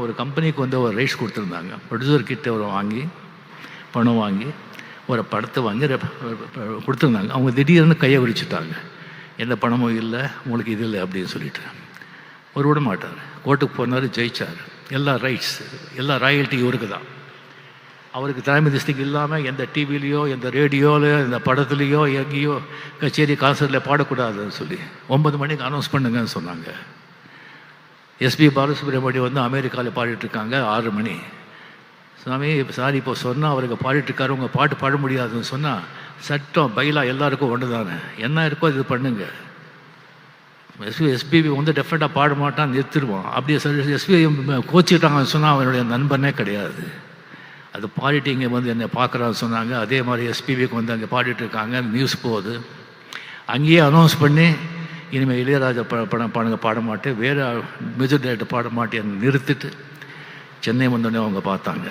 ஒரு கம்பெனிக்கு வந்து ஒரு ரைட்ஸ் கொடுத்துருந்தாங்க. ப்ரொடியூசர் கிட்ட ஒரு பணம் வாங்கி ஒரு படத்தை வாங்கி கொடுத்துருந்தாங்க. அவங்க திடீர்னு கையை விரிச்சுட்டாங்க. எந்த பணமும் இல்லை, உங்களுக்கு இது இல்லை அப்படின்னு சொல்லிட்டு ஒரு விட மாட்டார். கோர்ட்டுக்கு போனார், ஜெயிச்சார். எல்லா ரைட்ஸ், எல்லா ராயல்ட்டி இவருக்கு தான். அவருக்கு தலைமை திஸ்திக்கு இல்லாமல் எந்த டிவிலையோ எந்த ரேடியோவில் இந்த படத்துலேயோ எங்கேயோ கச்சேரி கான்சர்ட்டில் பாடக்கூடாதுன்னு சொல்லி 9 மணிக்கு அனௌன்ஸ் பண்ணுங்கன்னு சொன்னாங்க. எஸ்பி பாலசுப்ரமணியம் வந்து அமெரிக்காவில் பாடிட்டுருக்காங்க. 6 மணி. சாமி சாரி இப்போ சொன்னால் அவருக்கு பாடிட்டுருக்காரு, உங்கள் பாட்டு பாட முடியாதுன்னு சொன்னால் சட்டம் பைலா எல்லாருக்கும் ஒன்று தானே, என்ன இருக்கோ இது பண்ணுங்க. எஸ்பிபி வந்து டெஃபினட்டாக பாட மாட்டான், நிறுத்திடுவான். அப்படியே எஸ்பிபி கோச்சிக்கிட்டாங்கன்னு சொன்னால் அவனுடைய நண்பனே கிடையாது. அது பாடிட்டு இங்கே வந்து என்னை பார்க்குறான்னு சொன்னாங்க. அதே மாதிரி எஸ்பிபிக்கு வந்து அங்கே பாடிட்டுருக்காங்க. நியூஸ் போகுது. அங்கேயே அனௌன்ஸ் பண்ணி இனிமேல் இளையராஜா பாட மாட்டேன், வேறு மியூசிக் டைரக்டர் பாட மாட்டேன்னு நிறுத்திட்டு சென்னை வந்தோடனே அவங்க பார்த்தாங்க.